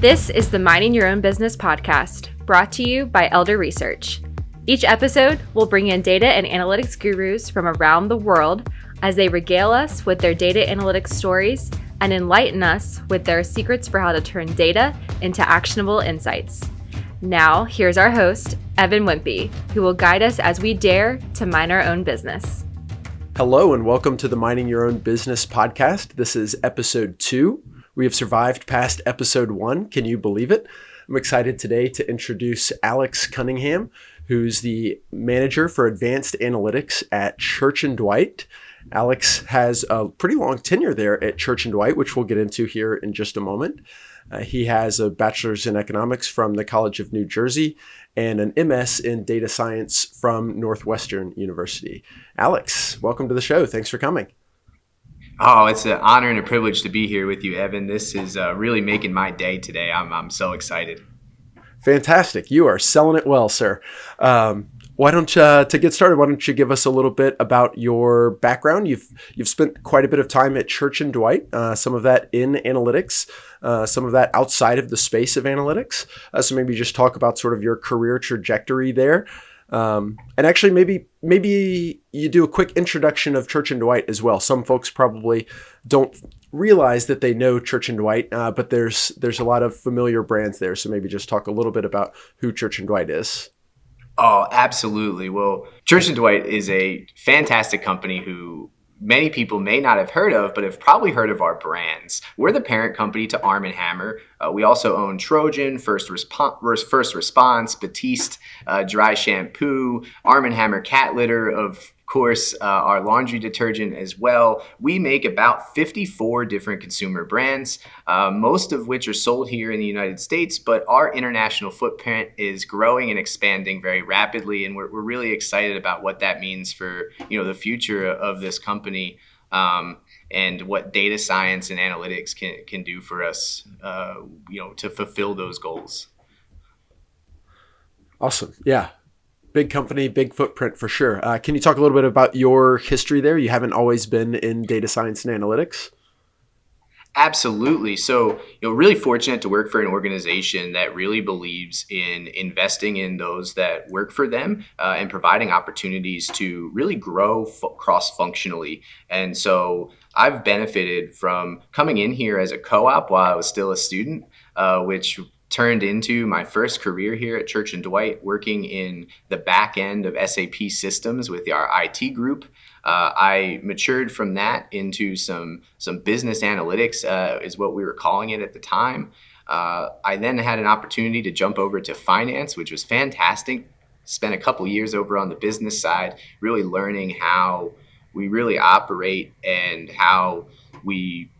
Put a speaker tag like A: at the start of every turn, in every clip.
A: This is the Minding Your Own Business podcast, brought to you by Elder Research. Each episode will bring in data and analytics gurus from around the world as they regale us with their data analytics stories and enlighten us with their secrets for how to turn data into actionable insights. Now, here's our host, Evan Wimpey, who will guide us as we dare to mind our own business.
B: Hello, and welcome to the Minding Your Own Business podcast. This is episode 2. We have survived past episode 1. Can you believe it? I'm excited today to introduce Alex Cunningham, who's the manager for advanced analytics at Church and Dwight. Alex has a pretty long tenure there at Church and Dwight, which we'll get into here in just a moment. He has a bachelor's in economics from the College of New Jersey and an MS in data science from Northwestern University. Alex, welcome to the show. Thanks for coming.
C: Oh, it's an honor and a privilege to be here with you, Evan. This is really making my day today. I'm so excited.
B: Fantastic. You are selling it well, sir. Why don't to get started, why don't you give us a little bit about your background? You've spent quite a bit of time at Church and Dwight, some of that in analytics, some of that outside of the space of analytics. So maybe just talk about sort of your career trajectory there. And actually, maybe you do a quick introduction of Church and Dwight as well. Some folks probably don't realize that they know Church and Dwight, but there's a lot of familiar brands there. So maybe just talk a little bit about who Church and Dwight is.
C: Oh, absolutely. Well, Church and Dwight is a fantastic company who many people may not have heard of, but have probably heard of our brands. We're the parent company to Arm & Hammer. We also own Trojan, First Response, Batiste, dry shampoo, Arm & Hammer cat litter, of course, our laundry detergent as well. We make about 54 different consumer brands, most of which are sold here in the United States, but our international footprint is growing and expanding very rapidly, and we're really excited about what that means for the future of this company, and what data science and analytics can do for us, to fulfill those goals.
B: Awesome. Yeah. Big company, big footprint for sure. Can you talk a little bit about your history there? You haven't always been in data science and analytics?
C: Absolutely. So, really fortunate to work for an organization that really believes in investing in those that work for them, and providing opportunities to really grow cross-functionally. And so I've benefited from coming in here as a co-op while I was still a student, which turned into my first career here at Church and Dwight, working in the back end of SAP systems with our IT group. I matured from that into some business analytics, is what we were calling it at the time. I then had an opportunity to jump over to finance, which was fantastic. Spent a couple years over on the business side, really learning how we really operate and how we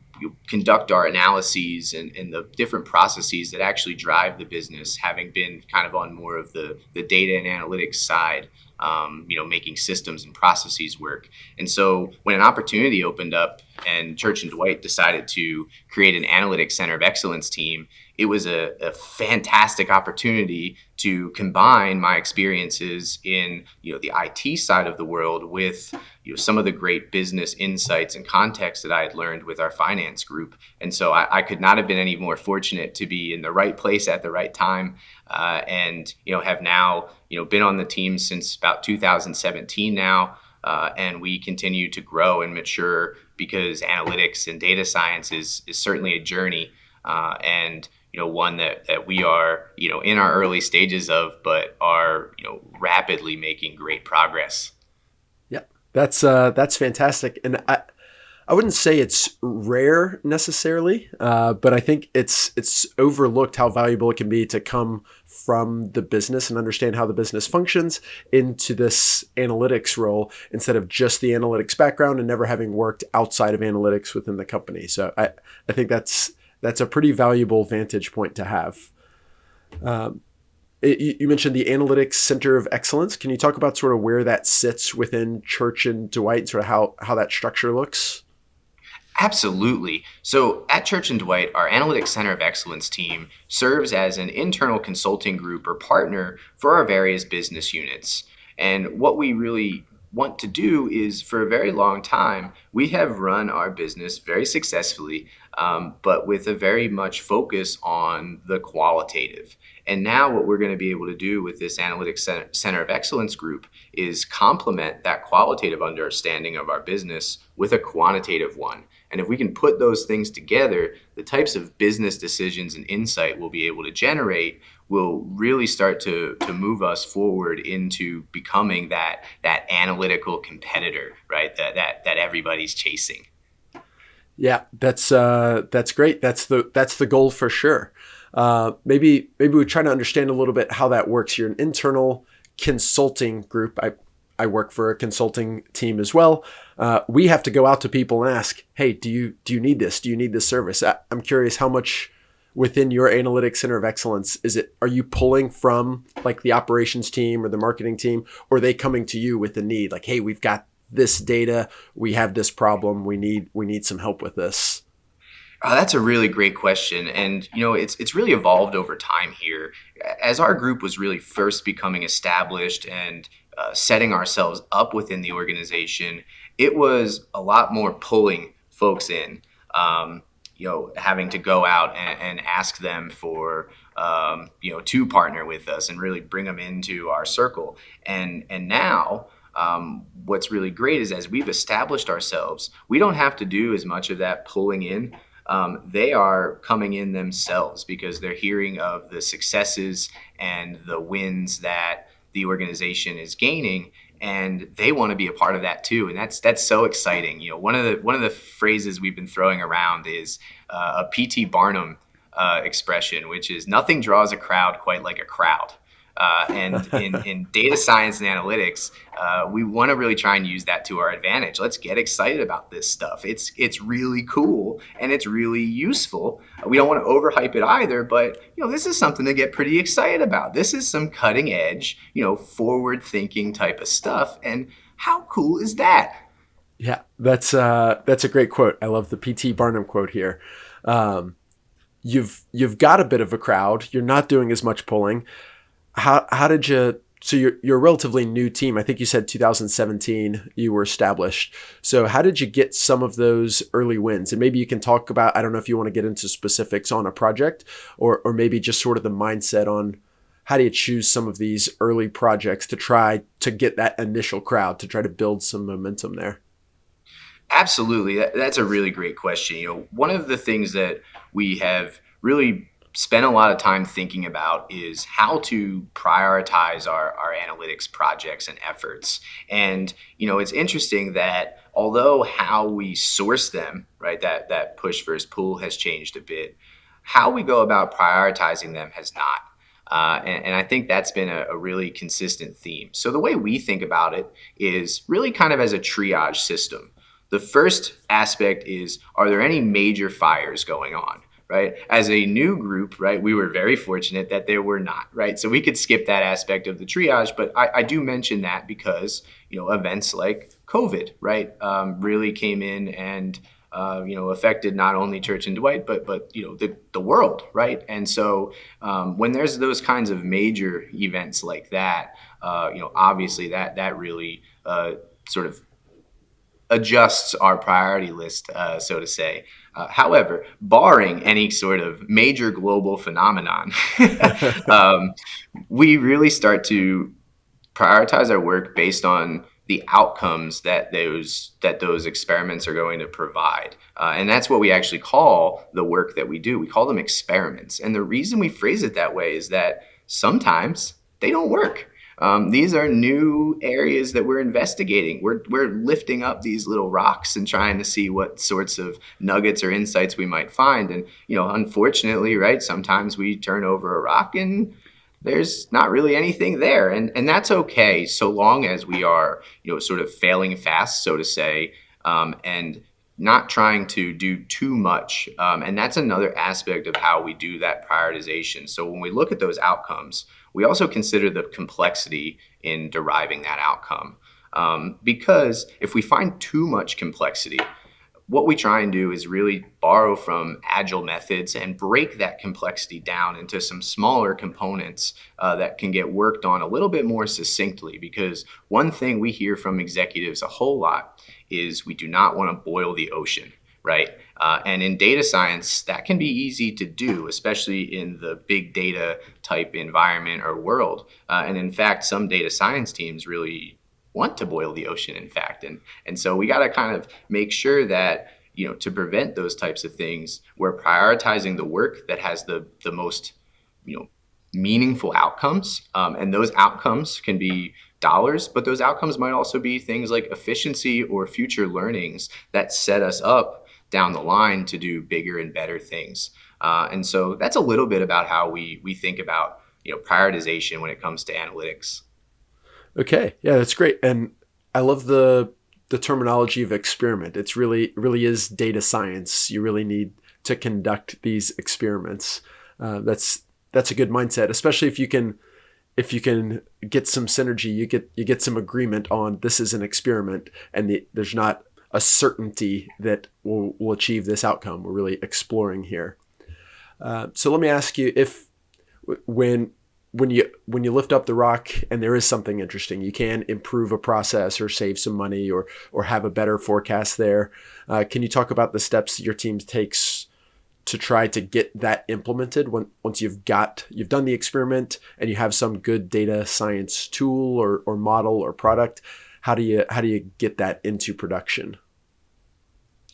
C: conduct our analyses and the different processes that actually drive the business, having been kind of on more of the data and analytics side, making systems and processes work. And so when an opportunity opened up and Church and Dwight decided to create an analytics center of excellence team, it was a fantastic opportunity to combine my experiences in the IT side of the world with some of the great business insights and context that I had learned with our finance group. And so I could not have been any more fortunate to be in the right place at the right time, and have now been on the team since about 2017 now, and we continue to grow and mature because analytics and data science is certainly a journey, and one that we are in our early stages of, but are rapidly making great progress.
B: Yeah, that's fantastic, and I wouldn't say it's rare necessarily, but I think it's overlooked how valuable it can be to come from the business and understand how the business functions into this analytics role instead of just the analytics background and never having worked outside of analytics within the company. So I think that's a pretty valuable vantage point to have. You mentioned the Analytics Center of Excellence. Can you talk about sort of where that sits within Church and Dwight, sort of how that structure looks?
C: Absolutely. So at Church and Dwight, our Analytics Center of Excellence team serves as an internal consulting group or partner for our various business units. And what we really want to do is, for a very long time, we have run our business very successfully but with a very much focus on the qualitative. And now what we're going to be able to do with this Analytics Center of Excellence group is complement that qualitative understanding of our business with a quantitative one. And if we can put those things together, the types of business decisions and insight we'll be able to generate will really start to move us forward into becoming that analytical competitor, right? That everybody's chasing.
B: Yeah, that's great. That's the goal for sure. Maybe we try to understand a little bit how that works. You're an internal consulting group. I work for a consulting team as well. We have to go out to people and ask, hey, do you need this? Do you need this service? I'm curious how much within your Analytics Center of Excellence are you pulling from like the operations team or the marketing team, or are they coming to you with a need like, hey, we've got this data, we have this problem, we need some help with this?
C: That's a really great question. And, it's really evolved over time here. As our group was really first becoming established and setting ourselves up within the organization, it was a lot more pulling folks in, having to go out and ask them for, to partner with us and really bring them into our circle. And now, what's really great is as we've established ourselves, we don't have to do as much of that pulling in. They are coming in themselves because they're hearing of the successes and the wins that the organization is gaining, and they want to be a part of that too. And that's so exciting. One of the phrases we've been throwing around is a P.T. Barnum expression, which is nothing draws a crowd quite like a crowd. And in data science and analytics, we want to really try and use that to our advantage. Let's get excited about this stuff. It's really cool and it's really useful. We don't want to overhype it either, but this is something to get pretty excited about. This is some cutting edge, forward thinking type of stuff. And how cool is that?
B: Yeah, that's a great quote. I love the P.T. Barnum quote here. You've got a bit of a crowd. You're not doing as much pulling. How did you, so you're a relatively new team. I think you said 2017 you were established. So how did you get some of those early wins? And maybe you can talk about, I don't know if you want to get into specifics on a project or maybe just sort of the mindset on how do you choose some of these early projects to try to get that initial crowd, to try to build some momentum there?
C: Absolutely. That's a really great question. One of the things that we have really spent a lot of time thinking about is how to prioritize our analytics projects and efforts. And, it's interesting that although how we source them, right, that push versus pull has changed a bit, how we go about prioritizing them has not. And I think that's been a really consistent theme. So the way we think about it is really kind of as a triage system. The first aspect is, are there any major fires going on? Right? As a new group, right, we were very fortunate that there were not, right? So we could skip that aspect of the triage, but I do mention that because, events like COVID, right, really came in and, affected not only Church and Dwight, but the world, right? And so when there's those kinds of major events like that, obviously that really sort of adjusts our priority list, so to say. However, barring any sort of major global phenomenon, we really start to prioritize our work based on the outcomes that those experiments are going to provide. And that's what we actually call the work that we do. We call them experiments. And the reason we phrase it that way is that sometimes they don't work. These are new areas that we're investigating. We're lifting up these little rocks and trying to see what sorts of nuggets or insights we might find. And, unfortunately, right, sometimes we turn over a rock and there's not really anything there. And that's okay, so long as we are, sort of failing fast, so to say, and not trying to do too much. And that's another aspect of how we do that prioritization. So when we look at those outcomes, we also consider the complexity in deriving that outcome. Because if we find too much complexity, what we try and do is really borrow from agile methods and break that complexity down into some smaller components that can get worked on a little bit more succinctly. Because one thing we hear from executives a whole lot is we do not want to boil the ocean, right? And in data science, that can be easy to do, especially in the big data type environment or world. And in fact, some data science teams really want to boil the ocean, in fact. And so we got to kind of make sure that, to prevent those types of things, we're prioritizing the work that has the most, meaningful outcomes. And those outcomes can be dollars, but those outcomes might also be things like efficiency or future learnings that set us up down the line to do bigger and better things. And so that's a little bit about how we think about prioritization when it comes to analytics.
B: Okay, yeah, that's great, and I love the terminology of experiment. It really is data science. You really need to conduct these experiments. That's a good mindset, especially if you can get some synergy. You get some agreement on this is an experiment, and there's not a certainty that we'll achieve this outcome. We're really exploring here. So let me ask you, if when you lift up the rock and there is something interesting, you can improve a process or save some money or have a better forecast there. Can you talk about the steps that your team takes to try to get that implemented once you've done the experiment and you have some good data science tool or model or product? How do you get that into production?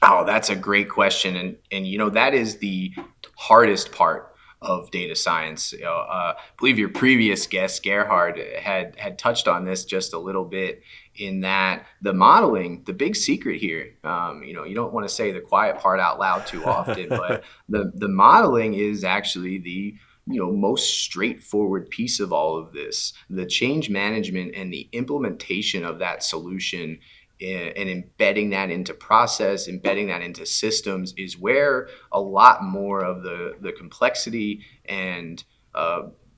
C: Oh, that's a great question. And that is the hardest part of data science. I believe your previous guest, Gerhard, had touched on this just a little bit, in that the modeling, the big secret here, you don't want to say the quiet part out loud too often, but the modeling is actually the most straightforward piece of all of this. The change management and the implementation of that solution and embedding that into process, embedding that into systems is where a lot more of the complexity and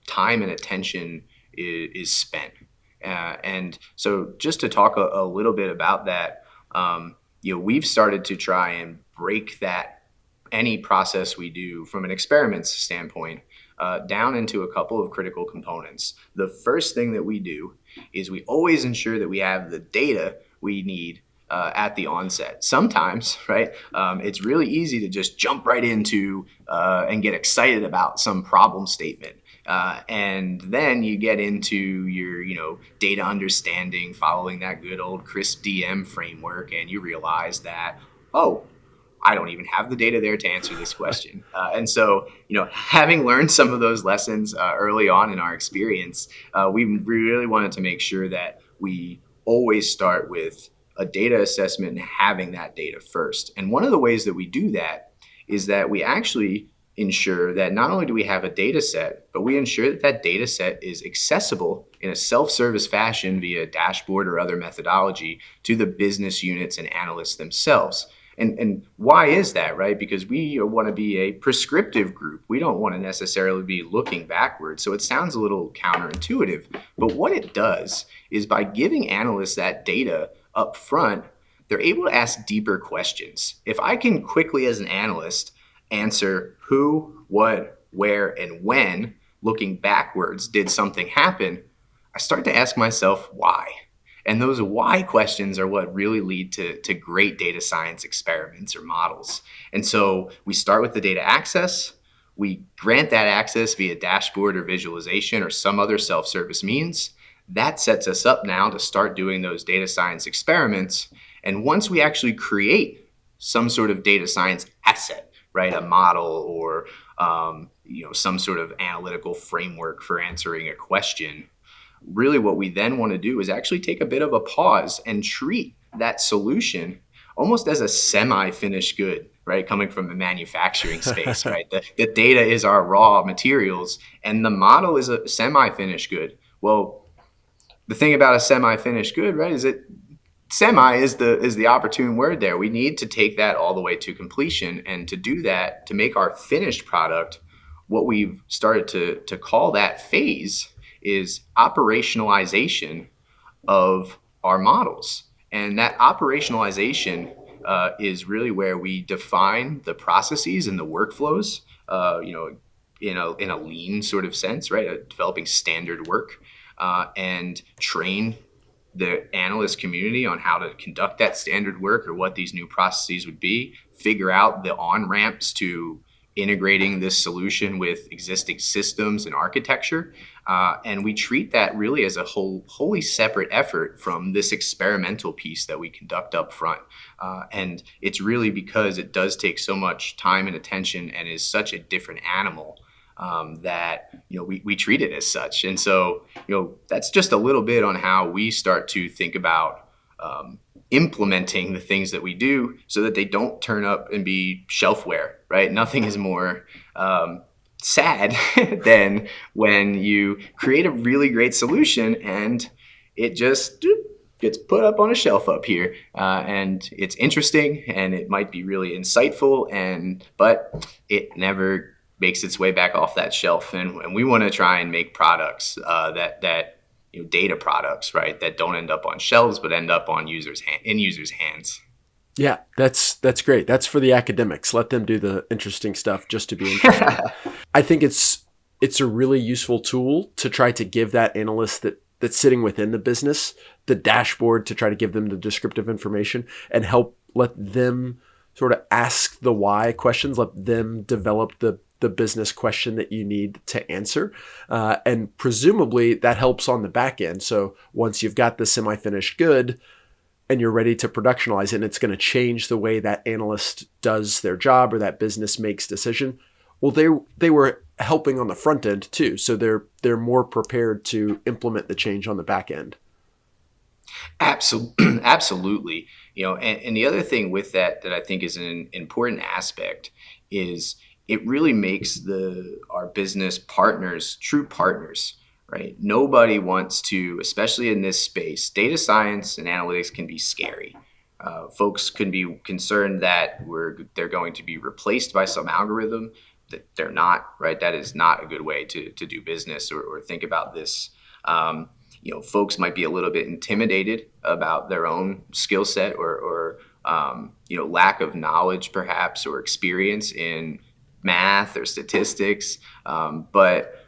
C: time and attention is spent. And so just to talk a little bit about that, we've started to try and break that, any process we do from an experiments standpoint, down into a couple of critical components. The first thing that we do is we always ensure that we have the data we need at the onset. Sometimes, right, it's really easy to just jump right into and get excited about some problem statement. And then you get into your, data understanding, following that good old CRISP DM framework, and you realize that, I don't even have the data there to answer this question. And so, having learned some of those lessons early on in our experience, we really wanted to make sure that we always start with a data assessment and having that data first. And one of the ways that we do that is that we actually ensure that not only do we have a data set, but we ensure that that data set is accessible in a self-service fashion via a dashboard or other methodology to the business units and analysts themselves. And why is that, right? Because we want to be a prescriptive group. We don't want to necessarily be looking backwards. So it sounds a little counterintuitive, but what it does is by giving analysts that data up front, they're able to ask deeper questions. If I can quickly, as an analyst, answer who, what, where, and when, looking backwards, did something happen, I start to ask myself why. And those why questions are what really lead to great data science experiments or models. And so we start with the data access. We grant that access via dashboard or visualization or some other self-service means. That sets us up now to start doing those data science experiments. And once we actually create some sort of data science asset, right, a model or some sort of analytical framework for answering a question, really what we then want to do is actually take a bit of a pause and treat that solution almost as a semi-finished good, right? Coming from the manufacturing space, right? The data is our raw materials and the model is a semi-finished good. Well, the thing about a semi-finished good, right, is that semi is the opportune word there. We need to take that all the way to completion, and to do that, to make our finished product, what we've started to call that phase is operationalization of our models. And that operationalization is really where we define the processes and the workflows, in a lean sort of sense, right? Developing standard work and train the analyst community on how to conduct that standard work or what these new processes would be, figure out the on-ramps to integrating this solution with existing systems and architecture. And we treat that really as a wholly separate effort from this experimental piece that we conduct up front. And it's really because it does take so much time and attention and is such a different animal that we treat it as such. And so that's just a little bit on how we start to think about implementing the things that we do so that they don't turn up and be shelfware, right? Nothing is more sad than when you create a really great solution and it just gets put up on a shelf up here, and it's interesting and it might be really insightful, but it never makes its way back off that shelf. And we want to try and make products that data products, right, that don't end up on shelves but end up on in users' hands.
B: Yeah, that's great. That's for the academics. Let them do the interesting stuff just to be interesting. I think it's a really useful tool to try to give that analyst that's sitting within the business the dashboard to try to give them the descriptive information and let them sort of ask the why questions, let them develop the business question that you need to answer. And presumably that helps on the back end. So once you've got the semi-finished good and you're ready to productionalize it, and it's going to change the way that analyst does their job or that business makes decision. Well, they were helping on the front end too. So they're more prepared to implement the change on the back end.
C: Absolutely. And the other thing with that I think is an important aspect is it really makes our business partners true partners, right? Nobody wants to, especially in this space, data science and analytics can be scary. Folks can be concerned that they're going to be replaced by some algorithm that they're not, right? That is not a good way to do business or think about this. Folks might be a little bit intimidated about their own skill set or lack of knowledge perhaps or experience in math or statistics. But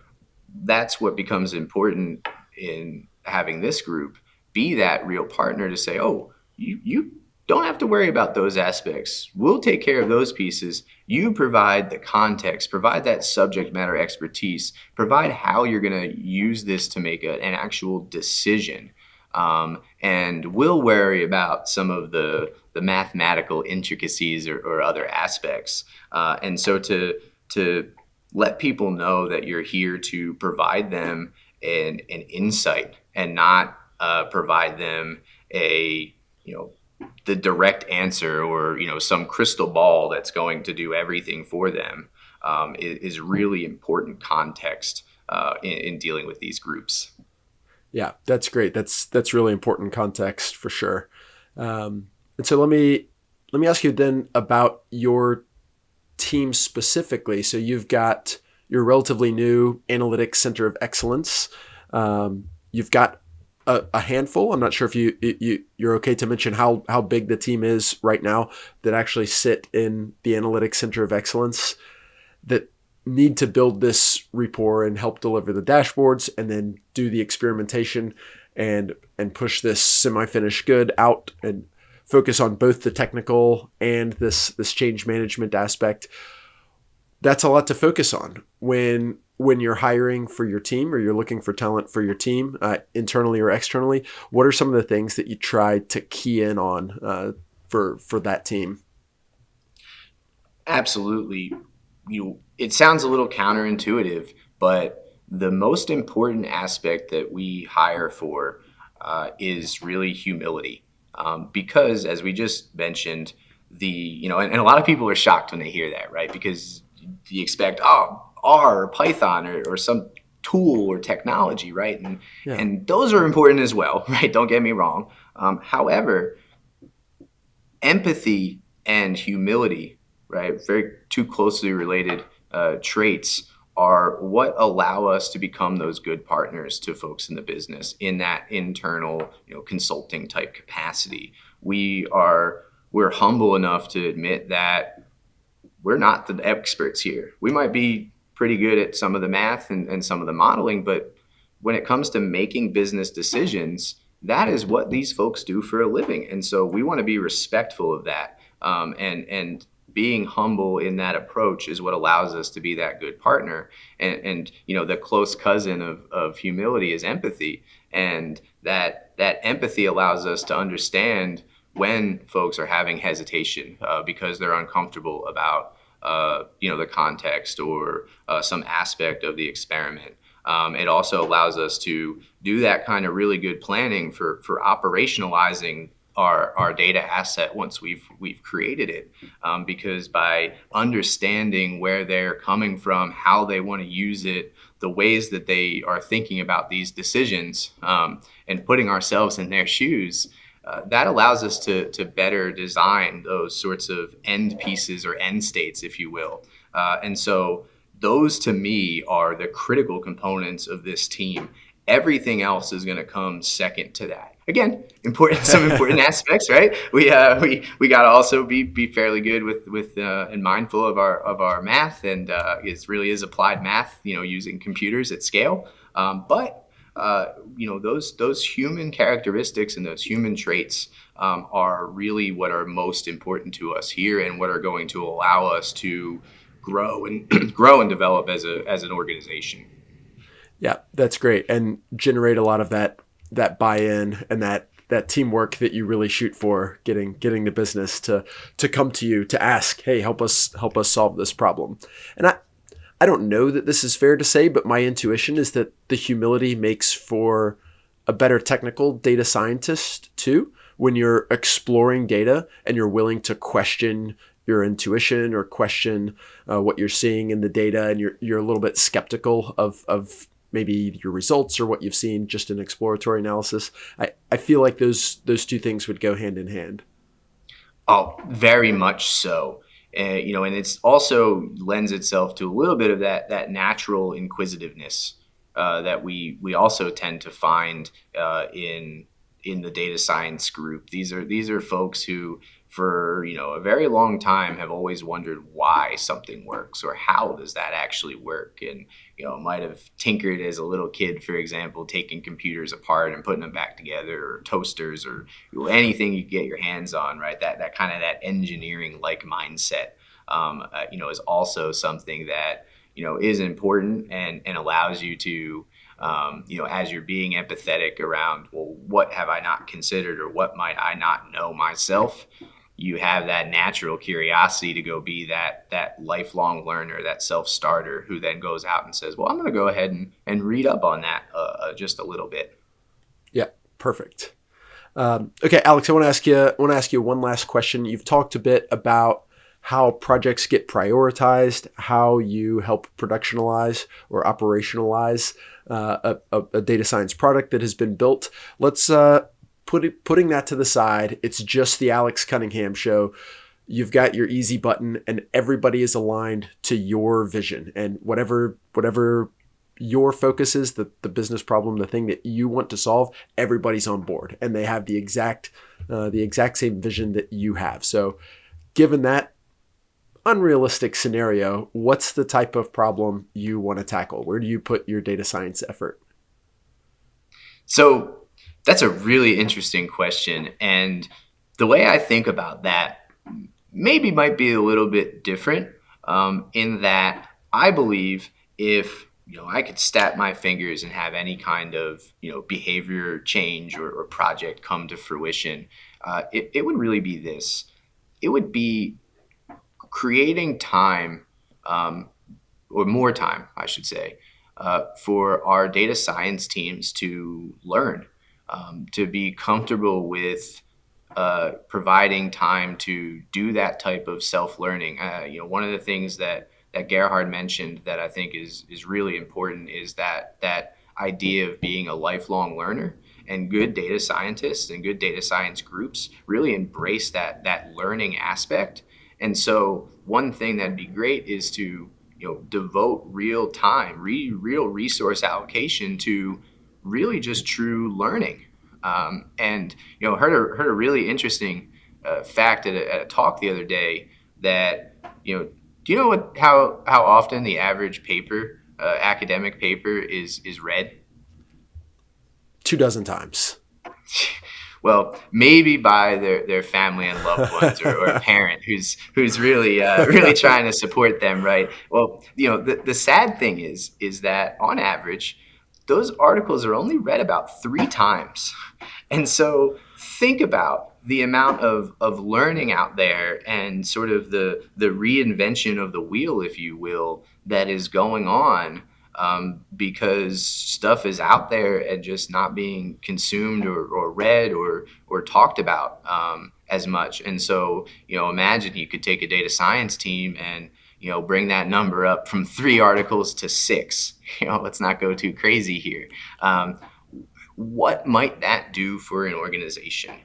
C: that's what becomes important in having this group be that real partner to say, oh, you don't have to worry about those aspects. We'll take care of those pieces. You provide the context, provide that subject matter expertise, provide how you're going to use this to make an actual decision. And we'll worry about some of the mathematical intricacies or other aspects. And so to let people know that you're here to provide them an insight and not provide them the direct answer or some crystal ball that's going to do everything for them is really important context in dealing with these groups.
B: Yeah, that's great. That's really important context for sure. And so let me ask you then about your team specifically. So you've got your relatively new Analytics Center of Excellence. You've got a handful. I'm not sure if you're okay to mention how big the team is right now that actually sit in the Analytics Center of Excellence that need to build this rapport and help deliver the dashboards and then do the experimentation and push this semi-finished good out and focus on both the technical and this change management aspect. That's a lot to focus on when you're hiring for your team or you're looking for talent for your team, internally or externally. What are some of the things that you try to key in on for that team?
C: Absolutely. It sounds a little counterintuitive, but the most important aspect that we hire for is really humility. Because as we just mentioned, and a lot of people are shocked when they hear that, right? Because you expect, R or Python or some tool or technology, right? And those are important as well, right? Don't get me wrong. However, empathy and humility, right? Very two closely related traits are what allow us to become those good partners to folks in the business in that internal, consulting type capacity. We're humble enough to admit that we're not the experts here. We might be pretty good at some of the math and some of the modeling, but when it comes to making business decisions, that is what these folks do for a living. And so we want to be respectful of that. And being humble in that approach is what allows us to be that good partner. And the close cousin of humility is empathy. And that empathy allows us to understand when folks are having hesitation because they're uncomfortable about the context or some aspect of the experiment. It also allows us to do that kind of really good planning for operationalizing our data asset once we've created it, because by understanding where they're coming from, how they want to use it, the ways that they are thinking about these decisions, and putting ourselves in their shoes, that allows us to better design those sorts of end pieces or end states, if you will. And so those to me are the critical components of this team. Everything else is going to come second to that. Again, some important aspects, right? We got to also be fairly good with and mindful of our math, and it really is applied math, using computers at scale. But those human characteristics and those human traits are really what are most important to us here, and what are going to allow us to grow and develop as an organization.
B: Yeah, that's great, and generate a lot of that buy-in and that teamwork that you really shoot for, getting the business to come to you to ask, hey, help us solve this problem. And I don't know that this is fair to say, but my intuition is that the humility makes for a better technical data scientist too, when you're exploring data and you're willing to question your intuition or question what you're seeing in the data, and you're a little bit skeptical of maybe your results or what you've seen just in exploratory analysis. I feel like those two things would go hand in hand.
C: Oh, very much so. And it's also lends itself to a little bit of that natural inquisitiveness that we also tend to find in the data science group. These are folks who, for a very long time, have always wondered why something works, or how does that actually work, and might have tinkered as a little kid, for example, taking computers apart and putting them back together, or toasters, or anything you get your hands on, right? That kind of that engineering like mindset is also something that is important and allows you to as you're being empathetic around, well, what have I not considered, or what might I not know myself? You have that natural curiosity to go be that lifelong learner, that self-starter, who then goes out and says, well, I'm going to go ahead and read up on that just a little bit.
B: Yeah, perfect. Okay, Alex, I want to ask you one last question. You've talked a bit about how projects get prioritized, how you help productionalize or operationalize a data science product that has been built. Let's putting that to the side. It's just the Alex Cunningham show. You've got your easy button, and everybody is aligned to your vision, and whatever your focus is, the business problem, the thing that you want to solve, everybody's on board, and they have the exact same vision that you have. So given that unrealistic scenario, what's the type of problem you want to tackle? Where do you put your data science effort?
C: So that's a really interesting question. And the way I think about that maybe might be a little bit different, in that I believe if I could snap my fingers and have any kind of behavior change or project come to fruition, it would really be this. It would be creating time, or more time, I should say, for our data science teams to learn, to be comfortable with providing time to do that type of self-learning. One of the things that Gerhard mentioned that I think is really important is that idea of being a lifelong learner. And good data scientists and good data science groups really embrace that learning aspect. And so one thing that'd be great is to devote real time, real resource allocation to really just true learning. And heard a really interesting fact at a talk the other day that do you know how often the average paper, academic paper, is read?
B: 24 times.
C: Well, maybe by their family and loved ones, or a parent who's really really trying to support them, right? Well, the sad thing is that on average, those articles are only read about 3 times, and so think about the amount of learning out there and sort of the reinvention of the wheel, if you will, that is going on, because stuff is out there and just not being consumed or read or talked about as much. And so, imagine you could take a data science team and bring that number up from 3 articles to 6. Let's not go too crazy here. What might that do for an organization?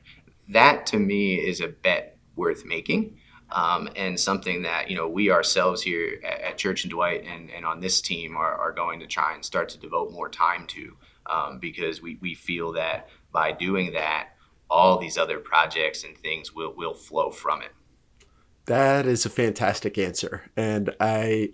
C: That to me is a bet worth making. And something that we ourselves here at Church and Dwight and on this team are going to try and start to devote more time to, because we feel that by doing that, all these other projects and things will flow from it.
B: That is a fantastic answer, and I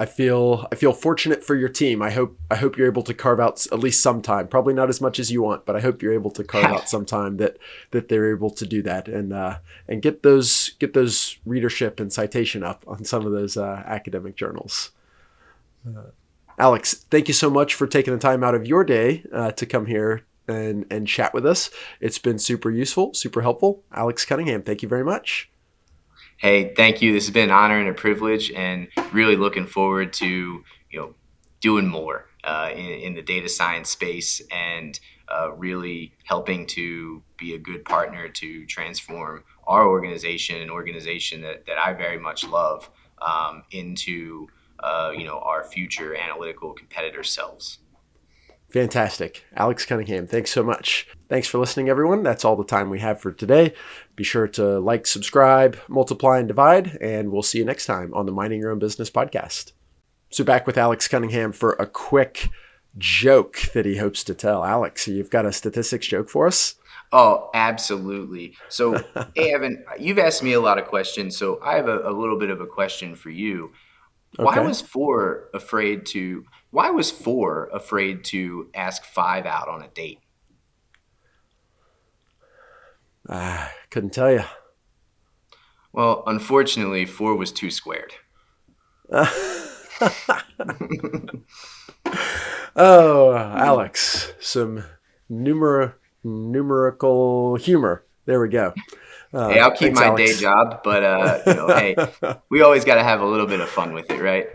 B: feel fortunate for your team. I hope you're able to carve out at least some time. Probably not as much as you want, but I hope you're able to carve out some time that they're able to do that and get those readership and citation up on some of those academic journals. Alex, thank you so much for taking the time out of your day to come here and chat with us. It's been super useful, super helpful. Alex Cunningham, thank you very much.
C: Hey, thank you. This has been an honor and a privilege, and really looking forward to doing more in the data science space, and really helping to be a good partner to transform our organization, an organization that I very much love, into our future analytical competitor selves.
B: Fantastic. Alex Cunningham, thanks so much. Thanks for listening, everyone. That's all the time we have for today. Be sure to like, subscribe, multiply, and divide, and we'll see you next time on the Minding Your Own Business podcast. So back with Alex Cunningham for a quick joke that he hopes to tell. Alex, you've got a statistics joke for us?
C: Oh, absolutely. So, hey, Evan, you've asked me a lot of questions, so I have a little bit of a question for you.
B: Okay.
C: Why was 4 afraid to ask 5 out on a date?
B: Couldn't tell you.
C: Well, unfortunately, 4 was too squared.
B: Oh, Alex, some numerical humor. There we go.
C: Hey, I'll keep
B: thanks,
C: my
B: Alex.
C: day job, but hey, we always got to have a little bit of fun with it, right?